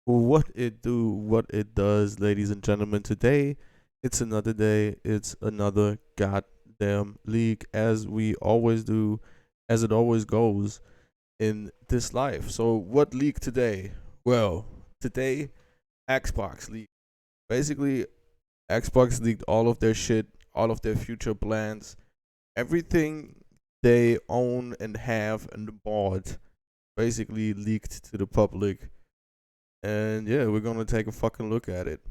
What it do, what it does, ladies and gentlemen. Today, it's another day. It's another goddamn league, as we always do, as it always goes in this life. So, what league today? Well, today, Xbox league. Basically, Xbox leaked all of their shit, all of their future plans, everything they own and have and bought, basically leaked to the public. And yeah, we're gonna take a fucking look at it.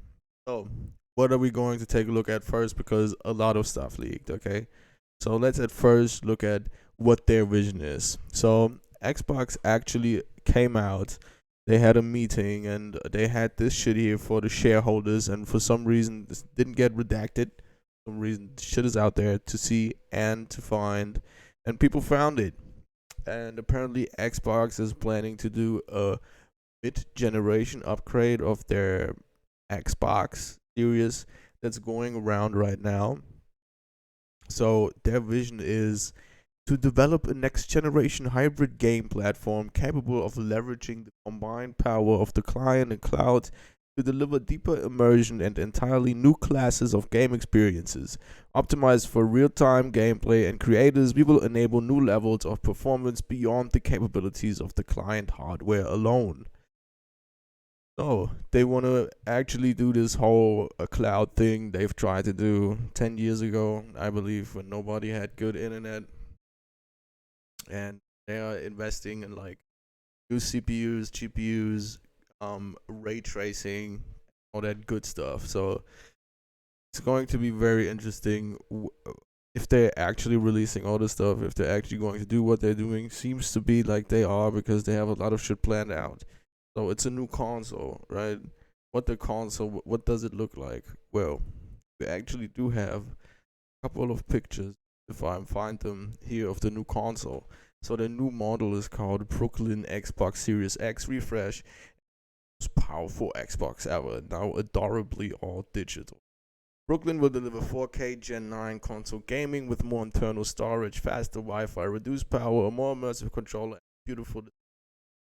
So, what are we going to take a look at first? Because a lot of stuff leaked, okay? So, let's at first look at what their vision is. So, Xbox actually came out, they had a meeting, and they had this shit here for the shareholders, and for some reason, this didn't get redacted. For some reason, shit is out there to see and to find, and people found it. And apparently, Xbox is planning to do a mid-generation upgrade of their Xbox Series that's going around right now. So their vision is to develop a next-generation hybrid game platform capable of leveraging the combined power of the client and cloud to deliver deeper immersion and entirely new classes of game experiences. Optimized for real-time gameplay and creators, we will enable new levels of performance beyond the capabilities of the client hardware alone. Oh, they want to actually do this whole cloud thing they've tried to do 10 years ago, I believe, when nobody had good internet. And they are investing in like new CPUs, GPUs, ray tracing, all that good stuff. So it's going to be very interesting if they're actually releasing all this stuff, if they're actually going to do what they're doing. Seems to be like they are because they have a lot of shit planned out. So it's a new console, right? What does it look like? Well, we actually do have a couple of pictures, if I find them here, of the new console. So the new model is called Brooklyn Xbox Series X Refresh. Most powerful Xbox ever, now adorably all digital. Brooklyn will deliver 4K Gen 9 console gaming with more internal storage, faster Wi-Fi, reduced power, a more immersive controller, and beautiful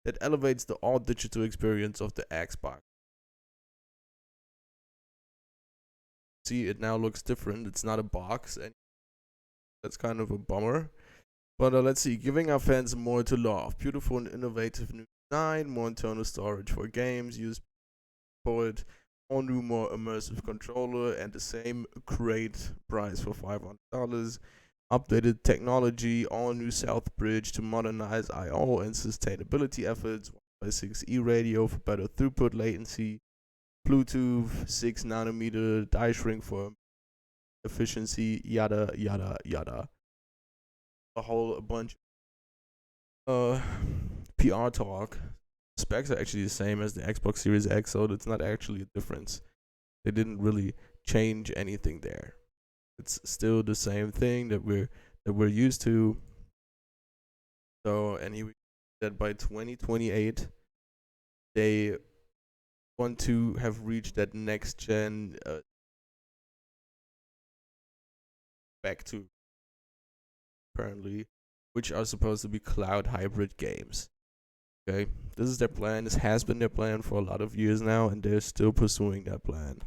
that elevates the all digital experience of the Xbox. See, it now looks different. It's not a box, and that's kind of a bummer. But let's see, giving our fans more to love. Beautiful and innovative new design, more internal storage for games, use port, all new, more immersive controller, and the same great price for $500. Updated technology, all new South Bridge to modernize I/O and sustainability efforts. Wi-Fi 6E radio for better throughput latency. Bluetooth 6 nanometer die shrink for efficiency. Yada yada yada. A whole bunch. Uh, PR talk. Specs are actually the same as the Xbox Series X, so it's not actually a difference. They didn't really change anything there. It's still the same thing that we're used to. So, and he that by 2028 they want to have reached that next gen back to apparently, which are supposed to be cloud hybrid games. Okay, this is their plan. This has been their plan for a lot of years now, and they're still pursuing that plan.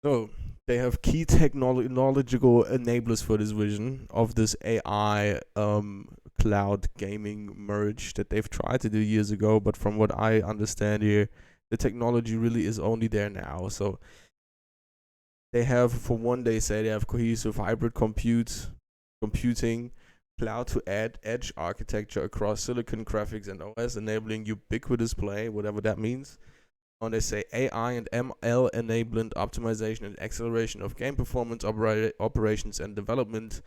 So they have key technological enablers for this vision of this AI cloud gaming merge that they've tried to do years ago. But from what I understand here, the technology really is only there now. So they have, for one, they say they have cohesive hybrid computing, cloud to edge architecture across silicon graphics and OS, enabling ubiquitous play, whatever that means. And they say AI and ML enabling optimization and acceleration of game performance, operations, and development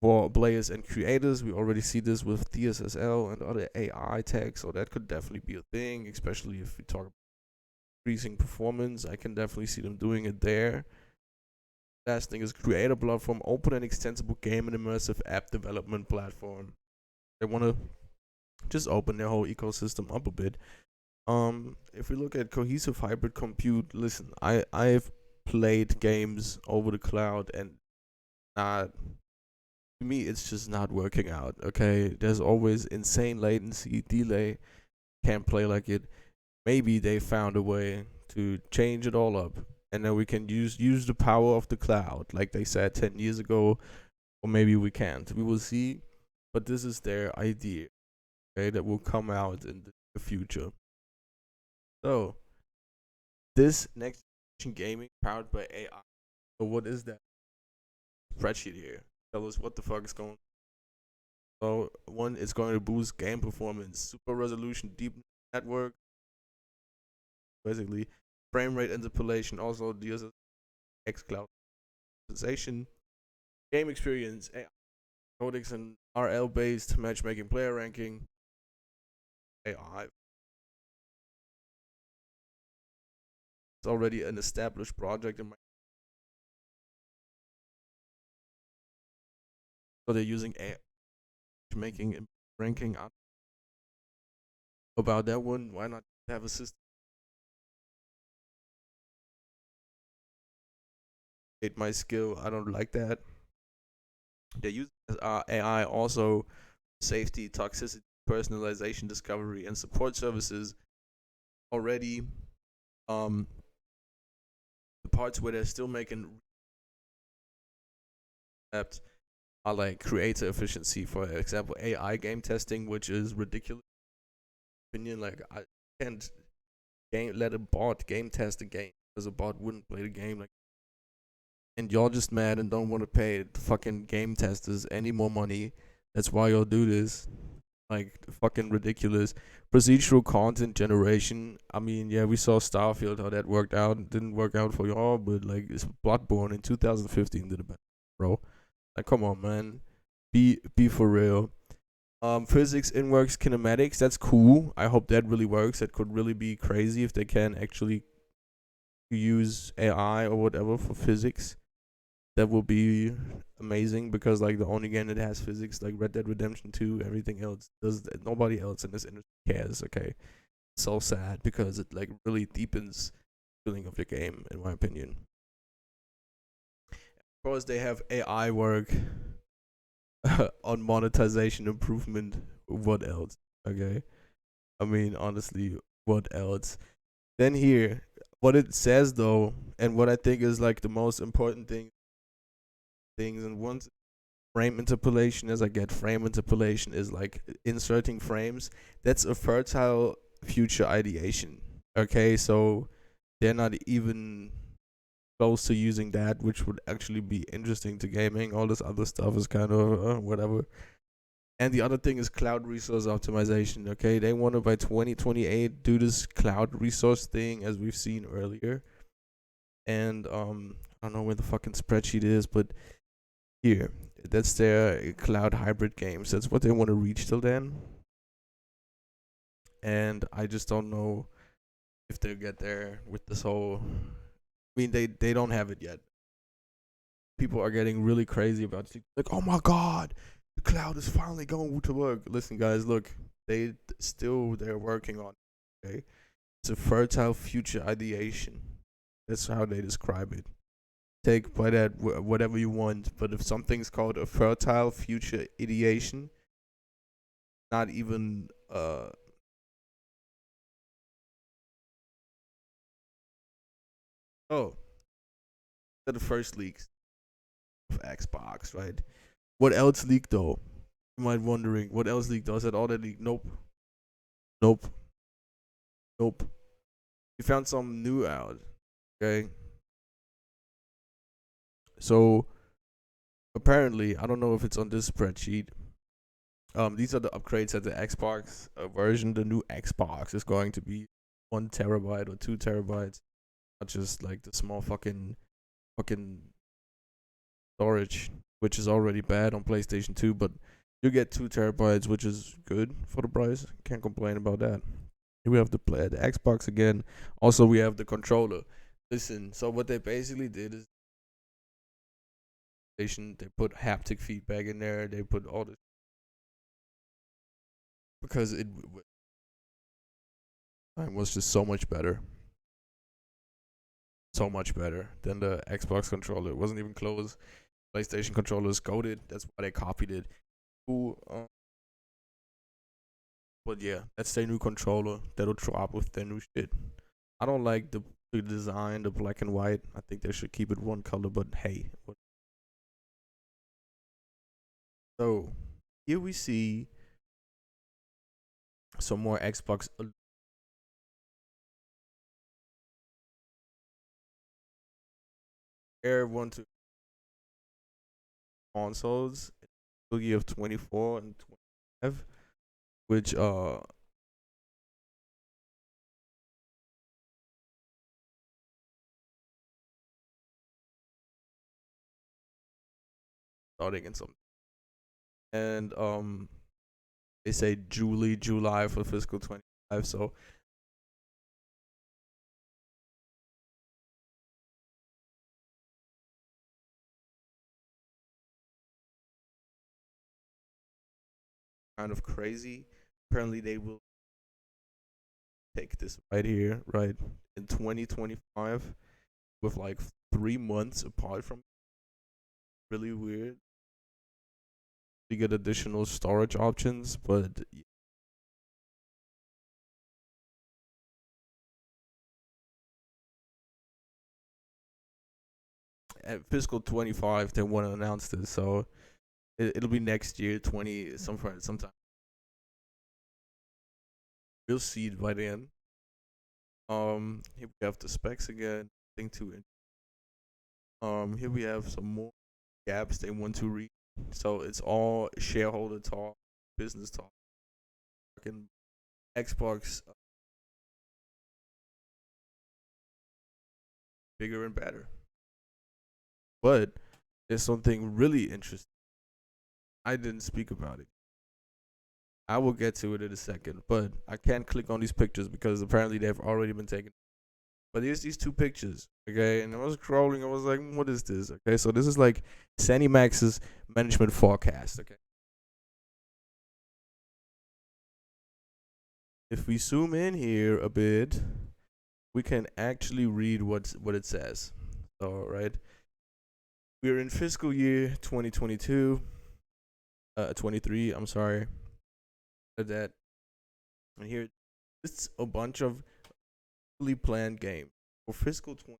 for players and creators. We already see this with DSSL and other AI tech, so that could definitely be a thing, especially if we talk about increasing performance. I can definitely see them doing it there. Last thing is creator platform, open and extensible game and immersive app development platform. They want to just open their whole ecosystem up a bit. If we look at cohesive hybrid compute, listen, I've played games over the cloud, and not to me it's just not working out. Okay, there's always insane latency, delay. Can't play like it. maybe they found a way to change it all up, and then we can use the power of the cloud, like they said 10 years ago, or maybe we can't. We will see, but this is their idea, okay, that will come out in the future. So this next generation gaming powered by AI. So what is that spreadsheet here? Tell us what the fuck is going on. So one is going to boost game performance, super resolution, deep network, basically frame rate interpolation, also the X cloud sensation, game experience, AI codecs and RL based matchmaking, player ranking, AI. It's already an established project in my, so they're using AI matchmaking and ranking. About that one, why not have a system hate my skill? I don't like that. They use AI also safety, toxicity, personalization, discovery, and support services already. Um, the parts where they're still making apps are like creator efficiency, for example, AI game testing, which is ridiculous. Opinion, like I can't let a bot game test a game because a bot wouldn't play the game. Like, and y'all just mad and don't want to pay the fucking game testers any more money. That's why y'all do this. Like fucking ridiculous. Procedural content generation. I mean, yeah, we saw Starfield how that worked out. It didn't work out for y'all, but like it's Bloodborne in 2015 did it better, bro. Like, come on, man. Be for real. Physics, inworks, kinematics. That's cool. I hope that really works. That could really be crazy if they can actually use AI or whatever for physics. That will be amazing because like the only game that has physics, like Red Dead Redemption 2, everything else does. Nobody else in this industry cares. Okay, it's so sad because it like really deepens the feeling of your game, in my opinion. Of course, they have AI work on monetization improvement. What else? Okay, I mean honestly, what else? Then here, what it says though, and what I think is like the most important things, and once frame interpolation, as I get frame interpolation is like inserting frames. That's a fertile future ideation. Okay, so they're not even close to using that, which would actually be interesting to gaming. All this other stuff is kind of whatever. And the other thing is cloud resource optimization. Okay, they want to by 2028 do this cloud resource thing as we've seen earlier. And I don't know where the fucking spreadsheet is, but here, that's their cloud hybrid games. That's what they want to reach till then. And I just don't know if they'll get there with this whole. I mean, they don't have it yet. People are getting really crazy about it. Like, oh my god, the cloud is finally going to work. Listen, guys, look, they're working on it. Okay, it's a fertile future ideation. That's how they describe it. Take by that whatever you want, but if something's called a fertile future ideation, not even oh, the first leaks of Xbox, right? What else leaked though? You might wondering what else leaked. I said all that leaked. Nope, nope, nope. We found some new out. Okay, so apparently I don't know if it's on this spreadsheet. These are the upgrades at the Xbox version. The new Xbox is going to be 1 terabyte or 2 terabytes, not just like the small fucking storage, which is already bad on PlayStation 2, but you get 2 terabytes, which is good for the price. Can't complain about that. Here we have the Xbox again. Also, we have the controller. Listen, so what they basically did is they put haptic feedback in there. They put all this because it was just so much better than the Xbox controller. It wasn't even close. PlayStation controller is coded. That's why they copied it. Who But yeah, that's their new controller that'll drop with their new shit. I don't like the design, the black and white. I think they should keep it one color. But hey, so here we see some more Xbox Air one to consoles in the year of 24 and 25, which starting in some, and they say July for fiscal 25. So kind of crazy. Apparently, they will take this right here, right in 2025, with like 3 months apart from. Really weird. You get additional storage options, but at fiscal 25, they want to announce this, so it'll be next year, 20 sometime. We'll see it by then. Here we have the specs again. Thing to here we have some more gaps they want to read. So it's all shareholder talk, business talk, and Xbox bigger and better. But there's something really interesting. I didn't speak about it. I will get to it in a second, but I can't click on these pictures because apparently they've already been taken. But there's these two pictures, okay? And I was scrolling, I was like, what is this? Okay, so this is like Sandy Max's management forecast, okay? If we zoom in here a bit, we can actually read what it says. All right. We're in fiscal year 2022, 23, I'm sorry. That and here it's a bunch of fully planned games for fiscal 20,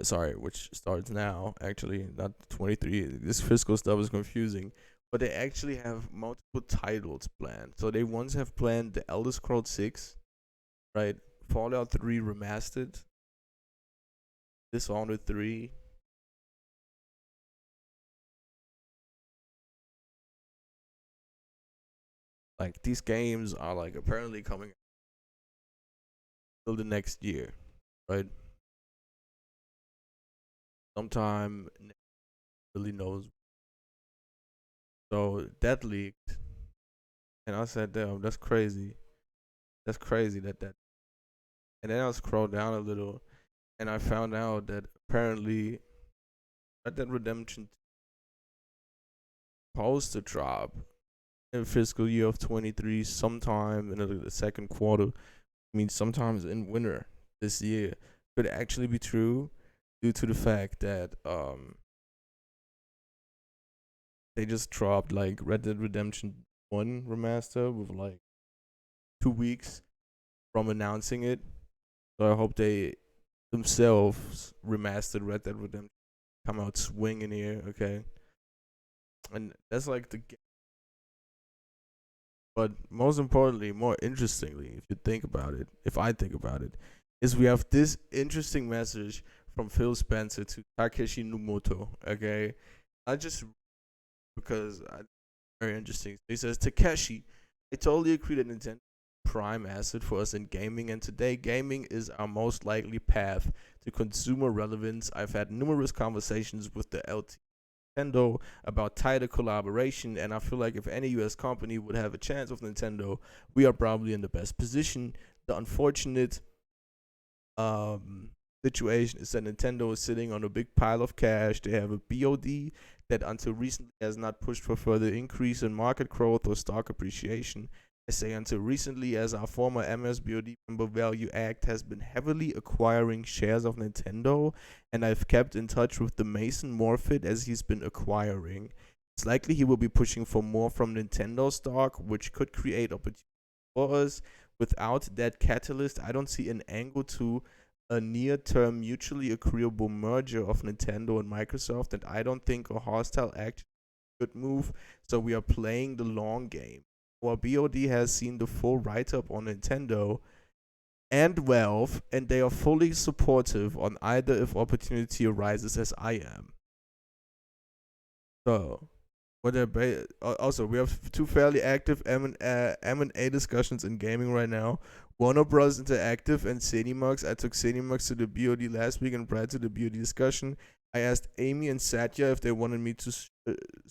sorry, which starts now, actually, not 23. This fiscal stuff is confusing, but they actually have multiple titles planned. So they once have planned the Elder Scrolls 6, right? Fallout 3 remastered, Dishonored 3. Like these games are like apparently coming till the next year, right? Sometime really knows. So that leaked, and I said, "Damn, that's crazy. That's crazy that." And then I scrolled down a little, and I found out that apparently Red Dead Redemption supposed to drop in fiscal year of 23 sometime in the second quarter. I mean, sometimes in winter this year could actually be true due to the fact that they just dropped like Red Dead Redemption 1 remaster with like 2 weeks from announcing it. So I hope they themselves remastered Red Dead Redemption, come out swinging here, okay? And that's like the. But most importantly, more interestingly, if you think about it, if I think about it, is we have this interesting message from Phil Spencer to Takeshi Numoto, okay? I just because very interesting. He says, Takeshi, I totally agree that Nintendo prime asset for us in gaming, and today gaming is our most likely path to consumer relevance. I've had numerous conversations with the LT Nintendo about tighter collaboration, and I feel like if any US company would have a chance with Nintendo, we are probably in the best position. The unfortunate situation is that Nintendo is sitting on a big pile of cash. They have a BOD that until recently has not pushed for further increase in market growth or stock appreciation. I say until recently, as our former MSBOD Member Value Act has been heavily acquiring shares of Nintendo, and I've kept in touch with the Mason Morfitt as he's been acquiring. It's likely he will be pushing for more from Nintendo stock, which could create opportunities for us. Without that catalyst, I don't see an angle to a near-term mutually agreeable merger of Nintendo and Microsoft, and I don't think a hostile act good move. So we are playing the long game. While BOD has seen the full write-up on Nintendo and Valve, and they are fully supportive on either if opportunity arises, as I am. So, also we have two fairly active M&A discussions in gaming right now. Warner Bros. Interactive and Cinemax. I took Cinemax to the BOD last week, and prior to the BOD discussion, I asked Amy and Satya if they wanted me to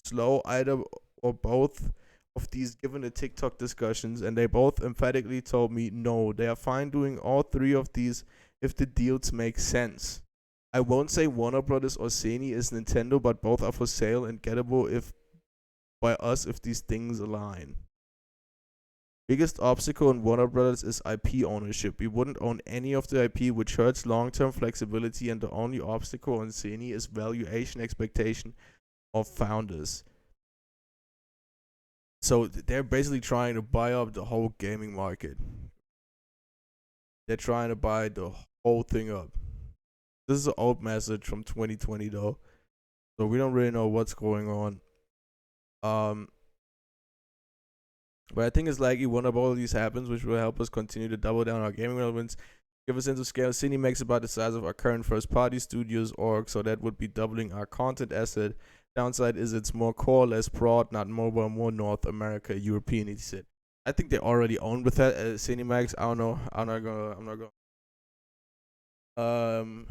slow either or both of these given the TikTok discussions, and they both emphatically told me no, they are fine doing all three of these if the deals make sense. I won't say Warner Brothers or Sony is Nintendo, but both are for sale and gettable if by us if these things align. Biggest obstacle in Warner Brothers is IP ownership. We wouldn't own any of the IP, which hurts long-term flexibility, and the only obstacle on Sony is valuation expectation of founders. So they're basically trying to buy up the whole gaming market. They're trying to buy the whole thing up. This is an old message from 2020 though, so we don't really know what's going on. Um, but I think it's likely one of all of these happens, which will help us continue to double down our gaming relevance. Give a sense of scale. Cine makes about the size of our current first-party studios org, so that would be doubling our content asset. Downside is it's more core, less broad, not mobile, more North America, European. He said. I think they already own with that Cinemax. I don't know. I'm not gonna.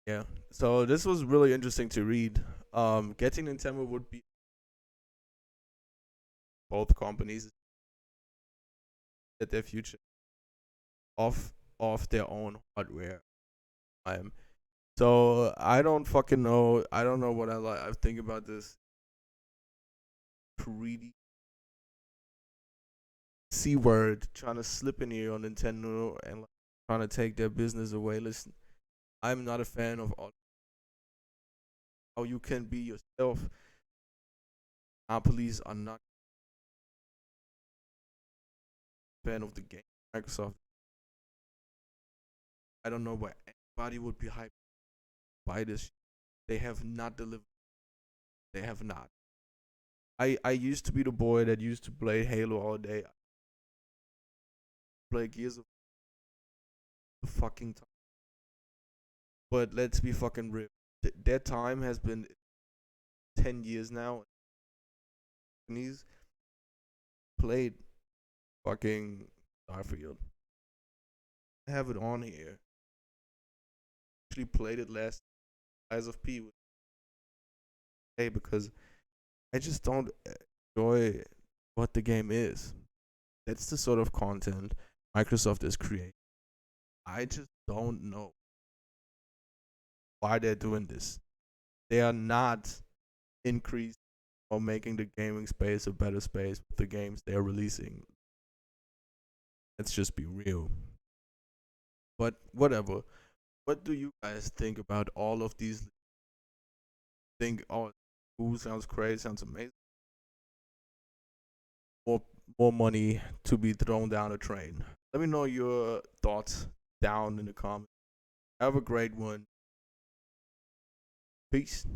Yeah. So this was really interesting to read. Getting Nintendo would be both companies at their future off their own hardware. So I don't fucking know. I don't know what I think about this greedy C word trying to slip in here on Nintendo and like, trying to take their business away. Listen, I'm not a fan of all how you can be yourself. Monopolies are not a fan of the game. Microsoft. I don't know why anybody would be hyped by this. They have not delivered. They have not. I used to be the boy that used to play Halo all day. Play Gears of the fucking time. But let's be fucking real. That time has been 10 years now. And he's played fucking Starfield. I have it on here. Actually played it last Eyes of P with hey because I just don't enjoy what the game is. That's the sort of content Microsoft is creating. I just don't know why they're doing this. They are not increasing or making the gaming space a better space with the games they're releasing. Let's just be real. But whatever. What do you guys think about all of these? Think, oh, cool, sounds crazy, sounds amazing. More, more money to be thrown down the train. Let me know your thoughts down in the comments. Have a great one. Peace.